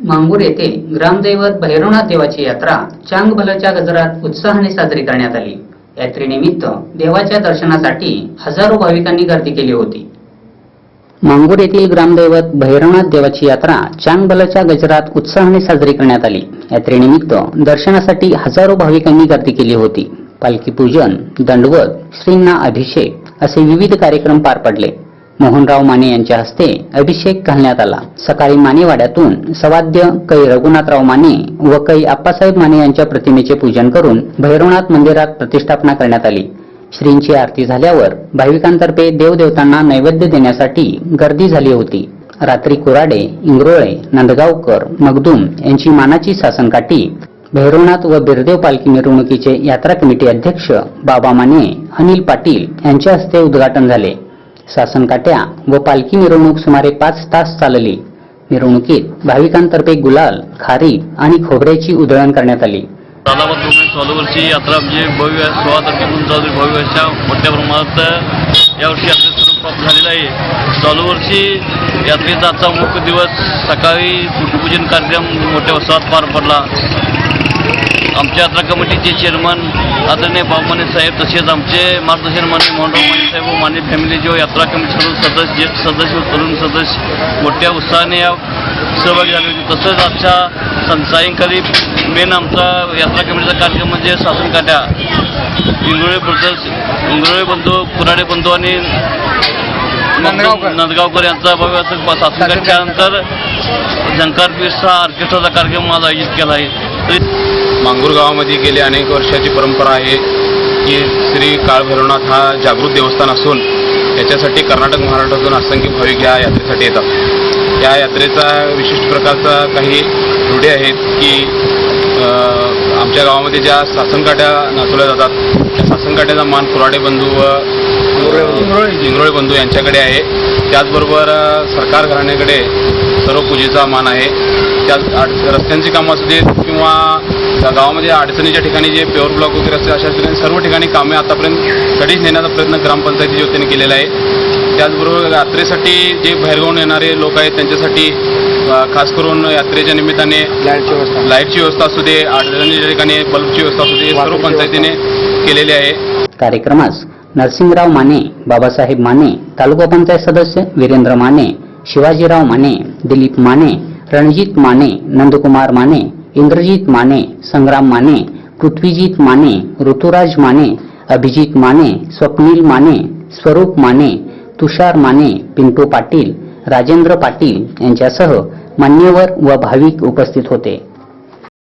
मांगूर येथे ग्रामदैवत भैरवनाथ देवाची यात्रा चांगभलच्या गजरात उत्साहाने साजरी करण्यात आली। यात्रेनिमित्त देवाच्या दर्शनासाठी हजारो भाविकांनी गर्दी केली होती। मांगूर येथील ग्रामदैवत भैरवनाथ देवाची यात्रा चांगभलच्या गजरात उत्साहाने साजरी करण्यात आली। यात्रेनिमित्त दर्शनासाठी हजारो भाविकांनी गर्दी केली होती। पालखी पूजन, दंडवत, श्रींना अभिषेक असे विविध कार्यक्रम पार पडले। मोहनराव माने यांच्या हस्ते अभिषेक घालण्यात आला। सकाळी मानेवाड्यातून सवाद्य कै रघुनाथराव माने व कै आप्पासाहेब माने यांच्या प्रतिमेचे पूजन करून भैरवनाथ मंदिरात प्रतिष्ठापना करण्यात आली। श्रींची आरती झाल्यावर भाविकांतर्फे देवदेवतांना नैवेद्य देण्यासाठी गर्दी झाली होती। रात्री कुराडे, इंगरोळे, नंदगावकर, मगदूम यांची मानाची सासनकाठी भैरवनाथ व बिरदेव पालखी मिरवणुकीचे यात्रा कमिटी अध्यक्ष बाबा माने, अनिल पाटील यांच्या हस्ते उद्घाटन झाले। सासनकाठ्या व पालखी मिरवणूक सुमारे 5 तास चालली। मिरवणुकीत भाविकांतर्फे गुलाल, खारी आणि खोबऱ्याची उधळण करण्यात आली। चालू वर्षी यात्रा म्हणजे भव्य 16 तारखेपासून चालू भव्य अशा मोठ्या प्रमाणात यावर्षी यात्रेचं स्वरूप प्राप्त झालेलं आहे। चालू वर्षी यात्रेचा आजचा मुख्य दिवस सकाळी गुटपूजन कार्यक्रम मोठ्या उत्साहात पार पडला। आमच्या यात्रा कमिटीचे चेअरमन आदरणीय बाबा माने साहेब, तसेच आमचे मार्गदर्शन माननीय मोहनराव माने साहेब व माने फॅमिली जो यात्रा कमिटी सर्व सदस्य, ज्येष्ठ सदस्य व तरुण सदस्य मोठ्या उत्साहाने या सहभागी झाले होते। तसंच आजच्या सायंकाळी मेन आमचा यात्रा कमिटीचा कार्यक्रम म्हणजे सासनकाठ्या, इंगरोळे बंधू, कुराडे बंधू आणि नंदगावकर यांचा भव्य सासनकाठ्यानंतर झंकार पीरचा ऑर्केस्ट्राचा कार्यक्रम आज आयोजित केला आहे। मांगूर गावामध्ये गेली अनेक वर्षाची परंपरा आहे की श्री काळ भैरवनाथ हा जागृत देवस्थान असून याच्यासाठी कर्नाटक, महाराष्ट्रातून असंख्य भाविक या यात्रेसाठी येतात। या यात्रेचा विशिष्ट प्रकारचा काही रूढी आहेत की आमच्या गावामध्ये ज्या सासनकाठ्या नाचवल्या जातात त्या सासनकाठ्याचा मान कुराडे बंधू व इंगरोळे बंधू यांच्याकडे आहे। त्याचबरोबर सरकार घराण्याकडे सर्व पूजेचा मान आहे। त्यात रस्त्यांची कामं असू देत किंवा गावामध्ये अडचणीच्या ठिकाणी जे प्युअर ब्लॉक वगैरे असते अशा ठिकाणी सर्व ठिकाणी कामे आतापर्यंत कधीच नेण्याचा प्रयत्न ग्रामपंचायतीच्या वतीने केलेला आहे। त्याचबरोबर यात्रेसाठी जे बाहेरगावून येणारे लोक आहेत त्यांच्यासाठी खास करून यात्रेच्या निमित्ताने लाईटची व्यवस्था असू दे, अडचणीच्या ठिकाणी बल्बची व्यवस्था असू दे, सर्व पंचायतीने केलेली आहे। कार्यक्रमास नरसिंगराव माने, बाबासाहेब माने, तालुका पंचायत सदस्य वीरेंद्र माने, शिवाजीराव माने, दिलीप माने, रणजित माने, नंदकुमार माने, इंद्रजित माने, संग्राम माने, पृथ्वीजित माने, ऋतुराज माने, अभिजित माने, स्वप्नील माने, स्वरूप माने, तुषार माने, पिंटू पाटील, राजेंद्र पाटील यांच्यासह मान्यवर व भाविक उपस्थित होते।